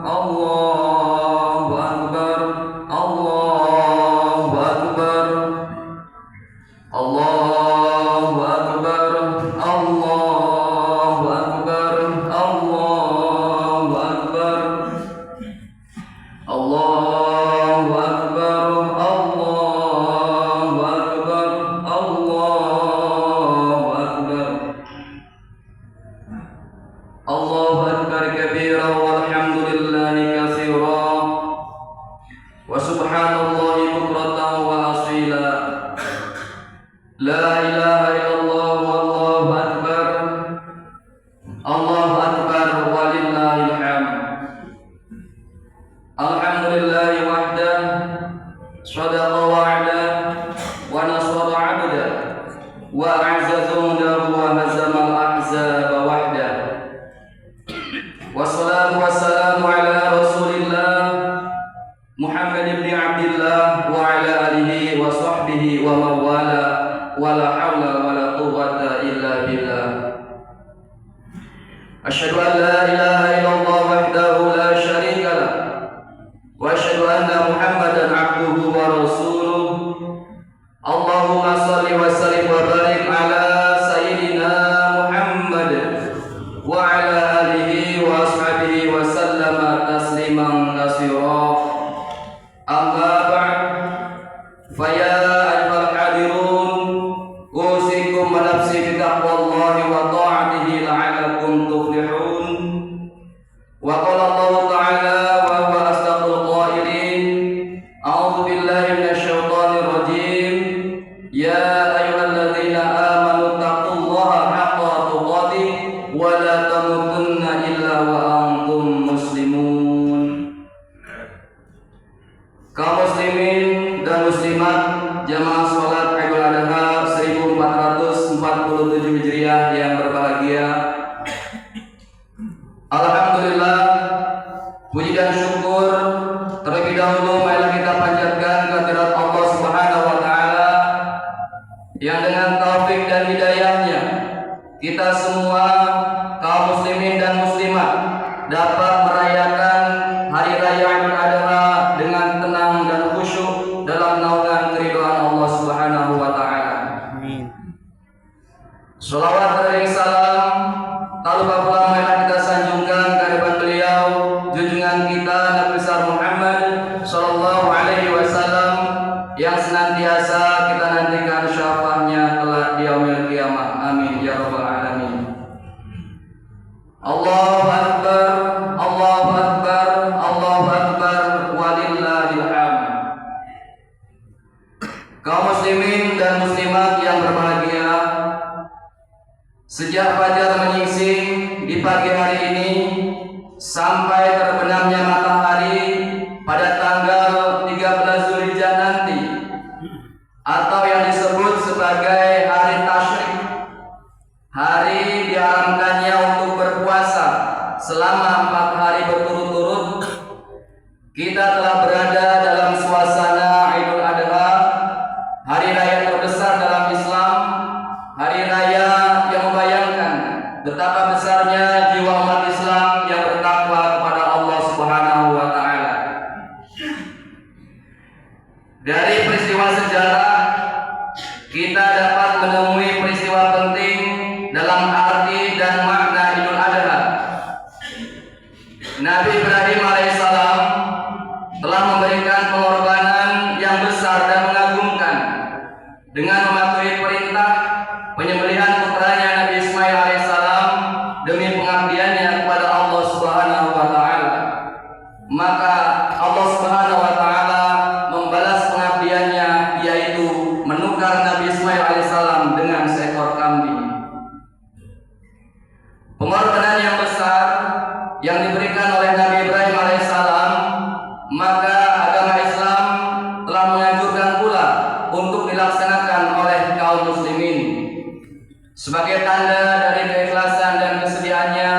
Allahu Akbar, Allahu Akbar, Allahu Akbar, Allahu Akbar, Allahu Akbar, Allahu Akbar, Allahu Akbar, Allahu Akbar, Allahu Akbar kabira walhamdulillahi katsira wa subhanallahi bukratan wa asila. La ilaha illallah wallahu akbar, Allahu akbar walillahil hamd. Alhamdulillahi wahdah, shadaqa wa'dah, wa nasara 'abdah, wa a'azza jundahu wa hazama al-ahzaba wahdah. Wassalatu wassalamu ala rasulillah Muhammad ibn Abdillah wa ala alihi wa sahbihi wa mawala wa la hawla wa la quwwata illa billah. Asyhadu an la ilaha illallah wahdahu la syarika lah wa asyhadu anna Muhammadan abduhu wa rasuluh. Allahumma shalli wa sallim wa barik ala sayyidina Muhammad wa ala alihi wa ashabihi wa sallama tasliman katsira. Amma ba'd, fa ya ayyuhal hadirun, usikum wa nafsi bi taqwallahi wa ta'atihi la'allakum tuflihun. Wa qala Allah ta'ala wa huwa asdaqul qailin, a'udzu billahi minasy syaithanir rajim. Ya ayyuhalladzina amanu taqullaha haqqa tuqatih wa la tamutunna illa wa antum muslimun. Kaum muslimin dan muslimat jamaah salat Idul Adha 1447 Hijriah yang berbahagia. Alhamdulillah, puji dan syukur terlebih dahulu marilah kita panjatkan kehadirat Allah Subhanahu wa taala yang dengan taufik dan hidayahnya kita semua kaum muslimin dan muslimat dapat merayakan hari raya Idul Adha dengan tenang dan khusyuk dalam naungan keridhaan Allah Subhanahu wa taala. Amin. Shalawat dan salam tak lupa pula marilah kita sanjungkan kehadiran beliau junjungan kita Nabi besar Muhammad sallallahu alaihi wasallam yang senantiasa kita nantikan syafaatnya kelak di yaumil qiyamah. Amin ya rabbal alamin. Allahu akbar, Allahu akbar, Allahu akbar walillahil hamd. Kaum muslimin dan muslimat yang berbahagia, sejak fajar menyingsing di pagi hari ini sampai terbenamnya matahari pada tanggal 13 Zulhijjah nanti, atau yang disebut sebagai hari tasyrik, hari diharamkannya untuk berpuasa selama 4 hari berturut-turut, kita telah berada dalam suasana Idul Adha, hari raya terbesar dalam Islam, hari raya yang membayangkan betapa besarnya jiwa umat Islam yang bertakwa kepada Allah Subhanahu wa taala. Dari peristiwa sejarah kita dapat menemui peristiwa penting dalam arti dan makna Idul Adha. Nabi Ibrahim alaihissalam telah memberikan pengorbanan yang besar dan mengagumkan dengan mematuhi perintah penyembelihan putranya Nabi Ismail alaihissalam demi pengabdiannya kepada Allah Subhanahu wa taala. Maka Allah Subhanahu wa taala membalas pengabdiannya, yaitu menukar Nabi Ismail alaihissalam dengan seekor kambing. Pengorbanan yang besar yang diberikan oleh Nabi Ibrahim alaihissalam, maka agama Islam telah menganjurkan pula untuk dilaksanakan oleh kaum muslimin sebagai tanda dari keikhlasan dan kesediaannya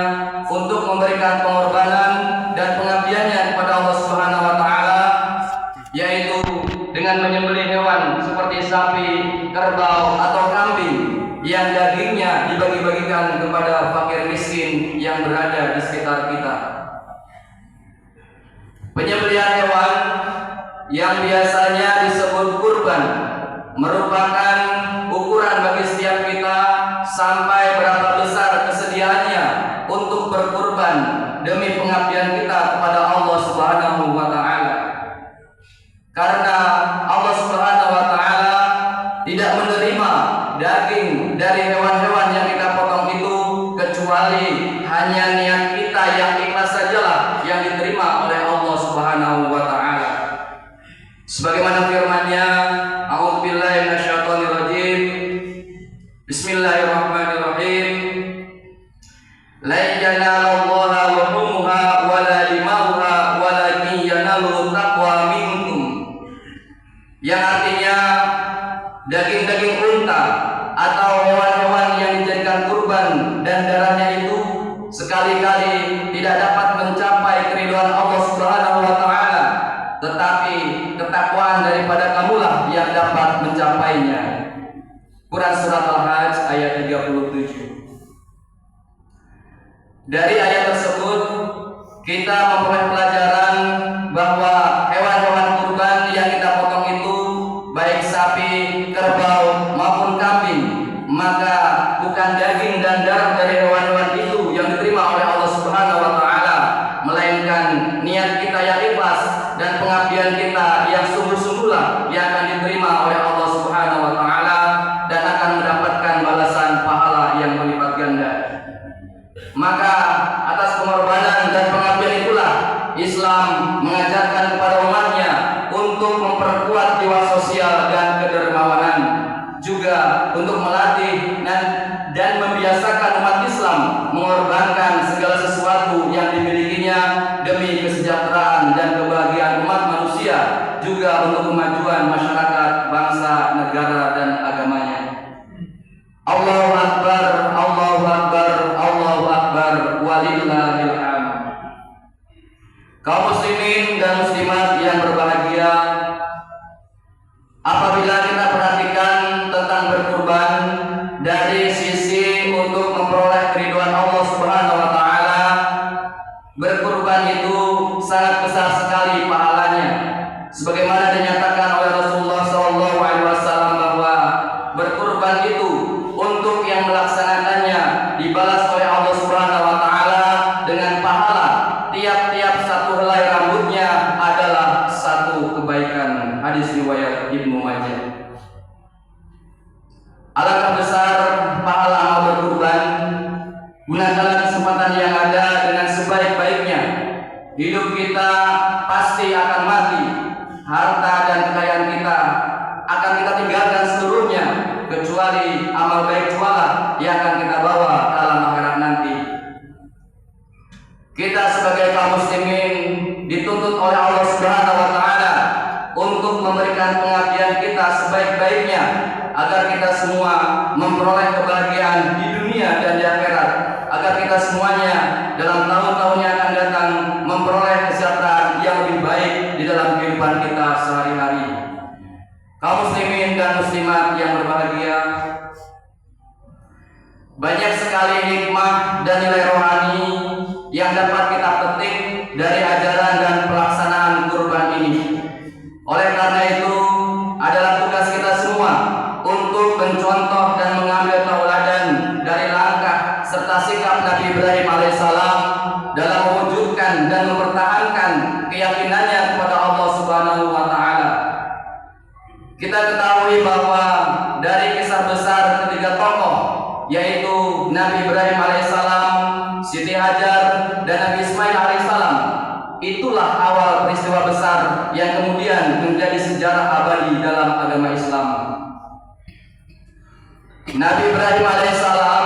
untuk memberikan pengorbanan dan pengabdiannya kepada Allah Subhanahu wa taala, yaitu dengan menyembelih hewan seperti sapi, kerbau atau kambing yang dagingnya dibagi-bagikan kepada fakir miskin yang berada di sekitar kita. Penyembelihan hewan yang biasanya disebut kurban merupakan ukuran bagi setiap kita sampai berapa besar kesediaannya untuk berkurban demi pengabdian kita kepada Allah Subhanahu wa taala. Karena Allah Subhanahu wa taala tidak menerima daging dari hewan-hewan yang kita potong itu kecuali hanya niat kita yang ikhlas sajalah yang diterima oleh Allah Subhanahu wa taala. Sebagaimana firman-Nya, A'udzubillahi minasyaitonirrajim. Bismillahirrahmanirrahim. La yanalallaha luhumuha wala dimauha walakin yanaluhu taqwa minkum. Yang artinya daging-daging unta atau hewan-hewan yang dijadikan kurban dan darahnya itu sekali-kali tidak dapat mencapai keridhaan Allah Subhanahu wa taala, tetapi ketakwaan daripada kamulah yang dapat mencapainya. Quran surat Al-Hajj ayat 37. Dari ayat tersebut kita memperoleh pelajaran bahwa hewan-hewan kurban yang kita potong itu baik sapi, kerbau maupun kambing, maka bukan daging dan darah dari hewan-hewan itu yang diterima oleh Allah Subhanahu wa taala, melainkan niat kita yang ikhlas dan pengabdian kita yang sungguh-sungguhlah yang akan diterima oleh Allah Subhanahu wa taala dan akan mendapatkan balasan pahala yang berlipat ganda. Maka atas pengorbanan dan pengabdian itulah Islam mengajarkan kepada umatnya untuk memperkuat jiwa sosial dan kedermawanan, juga untuk melatih dan membiasakan umat Islam mengorbankan segala sesuatu yang dimilikinya demi kesejahteraan dan kebahagiaan umat manusia, juga untuk kemajuan masyarakat, bangsa, negara dan agamanya. Allahu Akbar, Allahu Akbar, Allahu Akbar, walillahil hamd. Kaum muslimin dan muslimat yang berbahagia, apabila kita perhatikan tentang berkurban dari sisi untuk memperoleh keridhaan Allah Subhanahu wa taala, berkurban itu sangat besar sekali pahalanya. Sebagaimana dinyatakan oleh Rasulullah SAW bahwa berkurban itu untuk yang melaksanakannya dibalas oleh Allah Subhanahu wa taala dengan pahala tiap-tiap satu helai rambutnya adalah satu kebaikan. Hadis riwayat Ibnu Majah. Alangkah besar pahala amal berkurban. Gunakanlah kesempatan yang ada dengan sebaik-baiknya. Hidup kita pasti akan mati. Harta dan kekayaan kita akan kita tinggalkan seluruhnya, kecuali amal baik jualah yang akan kita bawa ke alam akhirat nanti. Kita sebagai kaum muslimin dituntut oleh Allah Subhanahu wa taala untuk memberikan pengabdian kita sebaik-baiknya agar kita semua memperoleh kebahagiaan di dunia dan di akhirat, agar kita semuanya dalam tahun-tahun yang akan datang memperoleh kesejahteraan yang lebih baik di dalam kehidupan kita sehari-hari. Kaum muslimin dan muslimat yang berbahagia, banyak sekali hikmah dan nilai rohani yang dapat kita petik dari ajaran dan pelaksanaan kurban ini. Oleh karena itu, adalah tugas kita semua untuk mencontoh dan mengambil tauladan dari langkah serta sikap Nabi Ibrahim alaihissalam dalam mewujudkan dan mempertahankan keyakinannya kepada Allah Subhanahu wa taala. Kita ketahui bahwa dari kisah besar ketiga tokoh, yaitu Nabi Ibrahim alaihissalam, Siti Hajar, dan Nabi Ismail alaihissalam, itulah awal peristiwa besar yang kemudian menjadi sejarah abadi dalam agama Islam. Nabi Ibrahim alaihissalam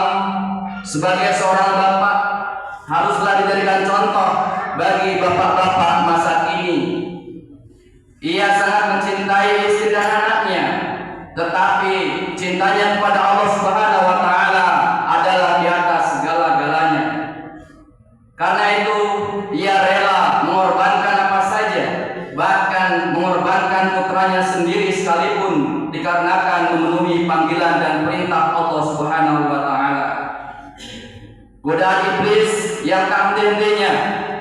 sebagai seorang bapak haruslah dijadikan contoh bagi bapak-bapak masa kini. Ia sangat mencintai istri dan anaknya, tetapi cintanya kepada Allah Subhanahu wa taala adalah di atas segala-galanya. Karena itu ia rela mengorbankan apa saja, bahkan mengorbankan putranya sendiri sekalipun, dikarenakan memenuhi panggilan dan perintah Allah Subhanahu wa taala. Godaan iblis yang tak henti-hentinya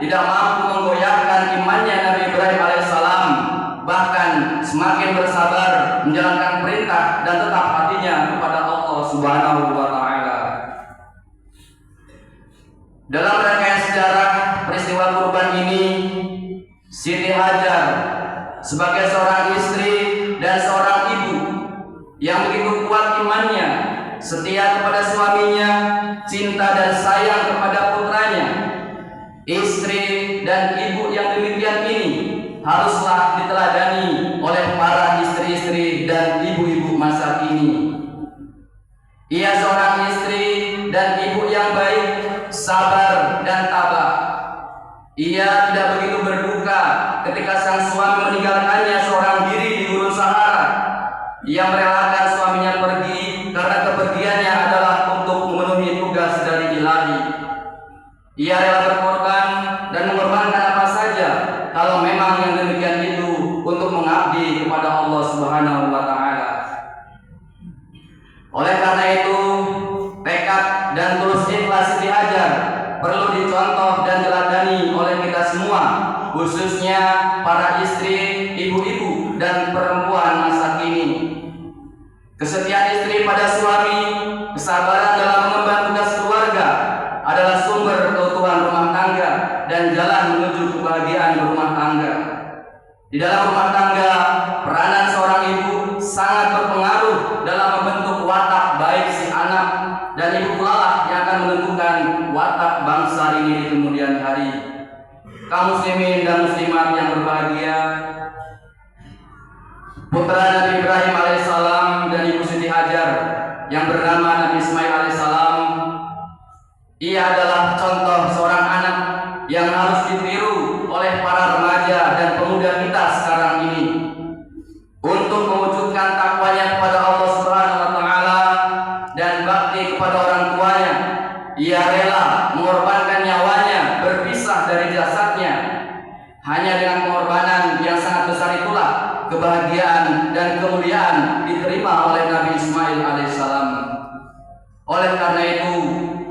tidak mampu menggoyahkan imannya Nabi kurban ini, Siti Hajar sebagai seorang istri dan seorang ibu yang begitu kuat imannya, setia kepada suaminya, cinta dan sayang kepada putranya. Istri dan ibu yang demikian ini haruslah diteladani oleh para istri-istri dan ibu-ibu masa kini. Ia seorang istri dan ibu yang baik, sabar dan tabah. Ia tidak begitu berduka ketika sang suami meninggalkannya seorang diri di gurun Sahara. Ia merelakan suaminya pergi karena kepergiannya adalah untuk memenuhi tugas dari Ilahi. Ia rela berkorban dan mengorbankan apa saja kalau memang yang demikian itu untuk mengabdi kepada Allah Subhanahu wa taala. Oleh karena itu, tekad dan tulus ikhlas Siti Hajar perlu dicontoh dan teladani oleh kita semua, khususnya para istri, ibu-ibu dan perempuan masa kini. Kesetiaan istri pada suami, kesabaran dalam mengemban tugas keluarga adalah sumber keutuhan rumah tangga dan jalan menuju kebahagiaan berumah tangga. Di dalam rumah tangga, peranan seorang ibu sangat berpengaruh dalam membentuk watak baik si anak, dan ibu pula lah yang akan menentukan watak bangsa ini di kemudian hari. Kaum muslimin dan muslimat yang berbahagia, putra Nabi Ibrahim alaihissalam dan ibu Siti Hajar yang bernama Nabi Ismail alaihissalam, ia adalah contoh seorang anak yang harus ditiru oleh para remaja dan pemuda kita sekarang ini untuk mewujudkan takwanya kepada Allah Subhanahu wa taala dan bakti kepada orang tuanya. Ia rela mengorbankan nyawanya, berpisah dari jasadnya. Hanya dengan pengorbanan yang sangat besar itulah kebahagiaan dan kemuliaan diterima oleh Nabi Ismail alaihissalam. Oleh karena itu,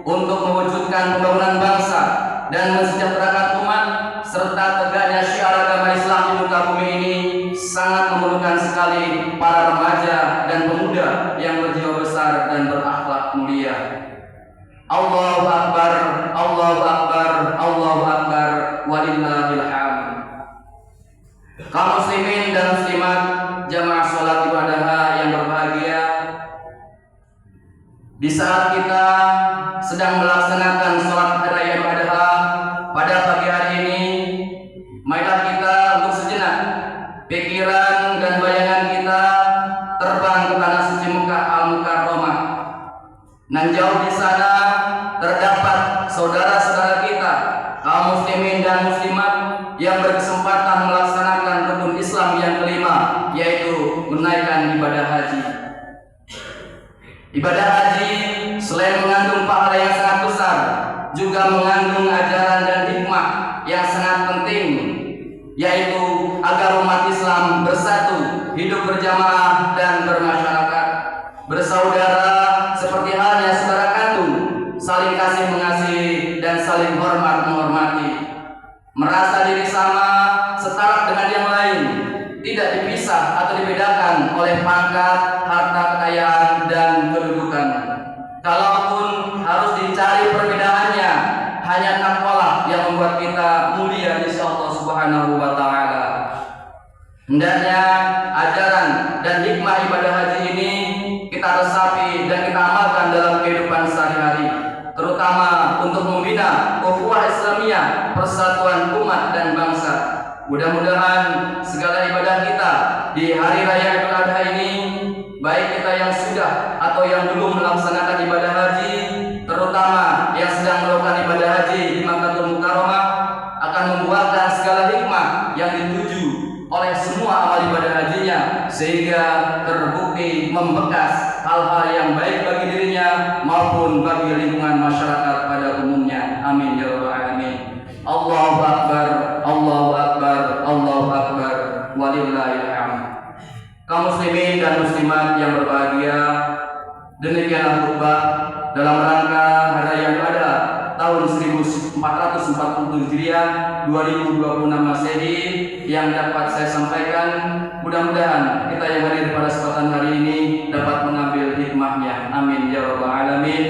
untuk mewujudkan pembangunan bangsa dan mensejahterakan umat serta tegaknya syiar agama Islam di muka bumi ini sangat memerlukan sekali para remaja dan pemuda yang berjiwa besar dan berakhlak mulia. Allahu Akbar, Allahu Akbar, Allahu Akbar, walillahil hamd. Kaum muslimin dan muslimat jamaah salat ibadah yang berbahagia, di saat kita sedang melaksanakan sholat hari raya Idul Adha pada pagi hari ini, marilah kita untuk sejenak pikiran dan bayangan kita terbang ke tanah suci Mekah Al-Mukarramah. Nan jauh di sana terdapat saudara-saudara kita, kaum muslimin dan muslimat yang berkesempatan melaksanakan rukun Islam yang kelima, yaitu menaikkan ibadah haji. Ibadah haji selain mengandung pahala yang sangat besar, juga mengandung ajaran dan hikmah yang sangat penting, yaitu agar umat Islam bersatu, hidup berjamaah dan bermasyarakat, bersaudara seperti halnya saudara kandung, saling kasih mengasihi dan saling hormat menghormati, merasa diri sama setara dengan yang lain, tidak dipisah atau dibedakan oleh pangkat, harta kekayaan dan kedudukan. Kalaupun harus dicari perbedaannya, hanya takwalah yang membuat kita mulia di sisi Allah Subhanahu wa taala. Hendaknya ajaran dan hikmah ibadah haji ini kita resapi dan kita amalkan dalam kehidupan sehari-hari, terutama untuk membina ukhuwah Islamiyah, persatuan umat dan bangsa. Mudah-mudahan segala ibadah kita di hari raya Idul Adha ini, baik kita yang sudah atau yang belum melaksanakan ibadah haji, terutama yang sedang melakukan ibadah haji di Makkahul Mukarramah, akan membuahkan segala hikmah yang dituju oleh semua amal ibadah hajinya, sehingga terbukti membekas hal-hal yang baik bagi dirinya maupun bagi lingkungan masyarakat pada umumnya. Amin ya rabbal alamin. Allahu Akbar, Allahu Akbar, Allahu Akbar, walillahil hamd. Kaum muslimin dan muslimat yang berbahagia, demikianlah khutbah dalam rangka Hari Raya Idul Adha tahun 1447 Hijriah 2026 Masehi yang dapat saya sampaikan. Mudah-mudahan kita yang hadir pada kesempatan hari ini dapat mengambil hikmahnya. Amin ya rabbal alamin.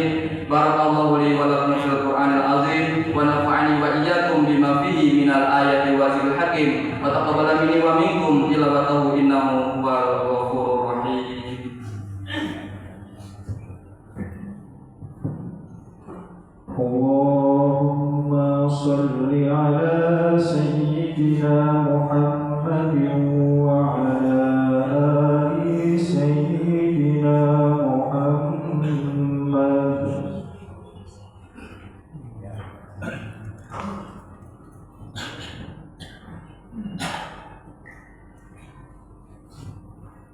Barakallahu li wa lakum fil Qur'anil azim wa nafa'ani wa iyyakum bima fihi min minal ayati wa zikril hakim wa taqabbal minni wa minkum tilawatahu innahu huwal ghafurur rahim. Allahumma shalli ala sayyidina Muhammadin wa ala ali sayyidina Muhammad.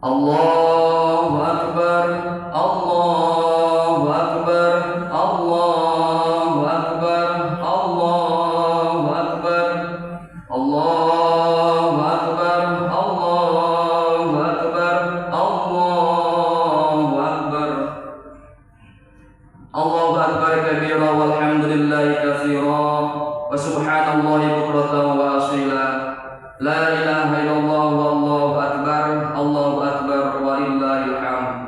Allahu Akbar, Allahu Akbar, Allahu Akbar, Allahu Akbar, Allahu Akbar, Allahu Akbar, Allahu Akbar. Allahu Akbar kabira walhamdulillahi katsira wa subhanallahi bukratan wa asila. La ilaha illallah wallahu akbar, Allahu akbar walillahil hamd.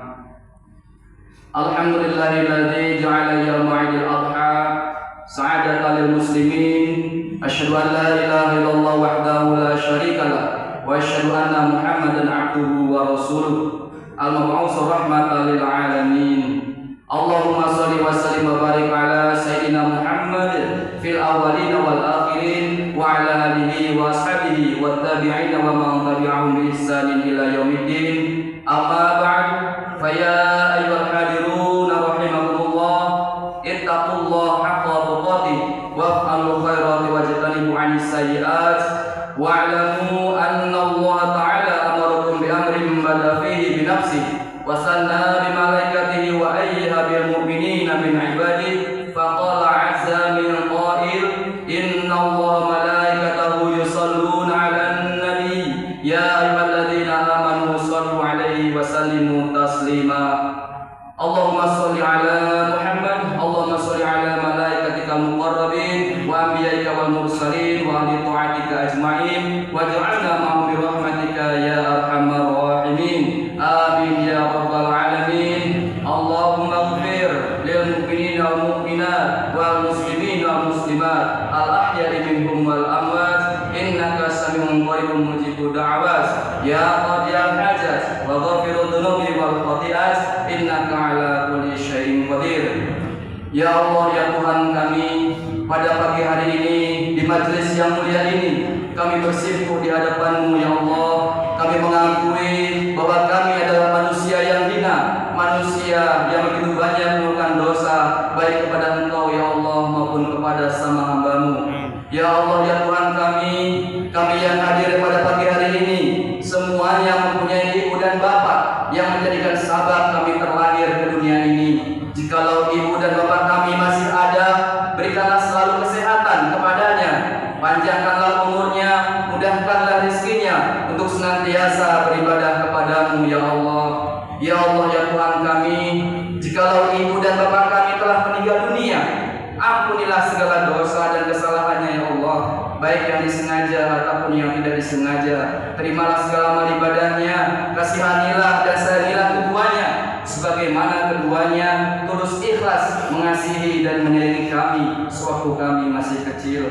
Alhamdulillahilladzi ja'ala yawma 'idil adha sa'adatan lil muslimin. Asyhadu an la ilaha illallah wahdahu la syarikalah wa asyhadu anna Muhammadan 'abduhu wa rasuluh al-mab'uts rahmatan lil alamin. Allahumma shalli wa sallim wa barik ala sayyidina Muhammad fil awwalin wal akhirin wa ala alihi wa ashabihi wat tabi'in wa man tabi'ahum bi ihsanin ila yaumiddin. Amma ba'd, fa ya ayyuhal hadirun rahimakumullah, ittaqullaha haqqa tuqatih waf'alul khairati wajtanibu 'anis sayyi'at wa'lamu anna Allah ta'ala amarakum bi amrin bada fihi bi nafsihi wa sanna bi malaikatihi wa ayyaha bil mu'minina min ibadihi faqala 'azza min qa'il inna Allah malaikatahu yusalluna 'alan nabi ya ayyuhalladzina amanu sallu 'alaihi wa sallimu taslima. Allahumma shalli 'ala Muhammad, Allahumma shalli 'ala malaikatikal muqarrabin wa anbiya'ika wal mursalin wa ahli ta'atika ajma'in waj'alna ma'hum bi rahmatika ya arhamar rahimin. Amin ya rabbal alamin. Allahumma ighfir lil mu'minina wal mu'minat wal muslimina wal muslimat al ahya'i minhum wal amwat innaka sami'un qaribun mujibud da'awat ya qadiyal hajat wa ghafirud dhunubi wal khati'at innaka ala kulli syai'in qadir. Ya Allah, ya Tuhan kami, pada pagi hari ini di majelis yang mulia ini kami bersimpuh di hadapan-Mu ya Allah. Kami mengakui bahwa kami adalah manusia yang hina, manusia yang begitu banyak melakukan dosa baik kepada Engkau ya Allah maupun kepada sama hamba-Mu. Ya Allah, ya Tuhan kami yang hadir pada pagi hari ini semuanya mempunyai ibu dan bapak yang menjadikan sabab kami terlahir ke dunia ini. Jikalau ibu dan bapak kami masih ada, berikanlah selalu kesehatan kepadanya, panjangkanlah umurnya, mudahkanlah rezekinya untuk senantiasa beribadah kepadamu ya Allah. Ya Allah, ya Tuhan kami, jikalau ibu dan bapak kami telah meninggal dunia, ampunilah segala dosa dan kesalahannya ya Allah, baik yang disengaja ataupun yang tidak disengaja. Terimalah segala amal ibadahnya, kasihanilah dan sayangilah keduanya sebagaimana keduanya tulus ikhlas mengasihi dan menyayangi kami sewaktu kami masih kecil.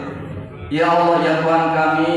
Ya Allah, ya Tuhan kami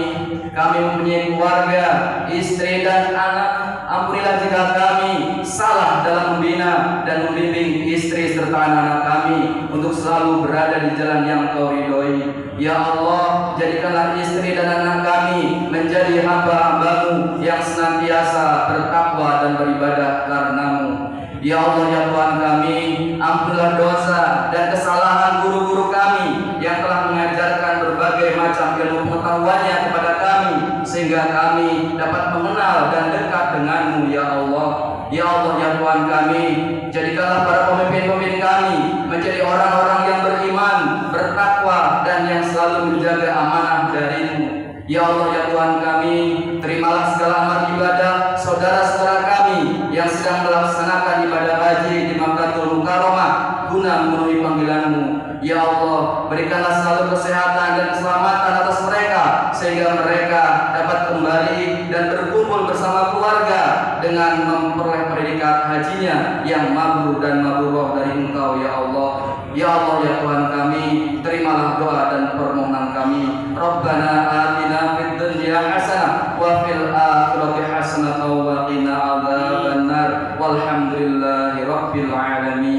mempunyai keluarga, istri dan anak. Ampunilah jika kami salah dalam membina dan membimbing istri serta anak-anak kami untuk selalu berada di jalan yang Kau ridhoi. Ya Allah, jadikanlah istri dan anak kami menjadi hamba-hamba-Mu yang senantiasa bertakwa dan beribadah karena-Mu. Ya Allah, ya Tuhan kami, ampunilah dosa dan kesalahan guru-guru kami yang telah mengajarkan berbagai macam ilmu pengetahuannya kepada kami sehingga kami dapat mengenal dan dekat dengan-Mu ya Allah. Ya Allah, ya Tuhan kami, jadikanlah para pemimpin-pemimpin kami menjadi orang-orang yang beriman, bertakwa dan yang selalu menjaga amanah dari-Mu. Ya Allah, ya Tuhan kami, terimalah segala amal ibadah saudara-saudara kami yang sedang melaksanakan ibadah haji di Makkahul Mukarramah guna memenuhi panggilan-Mu. Ya Allah, berikanlah selalu kesehatan dan keselamatan atas mereka sehingga mereka dapat kembali dan berkumpul bersama keluarga dengan memperoleh predikat hajinya yang mabrur dan mabrurah dari Engkau ya Allah. Ya Allah, ya Tuhan kami,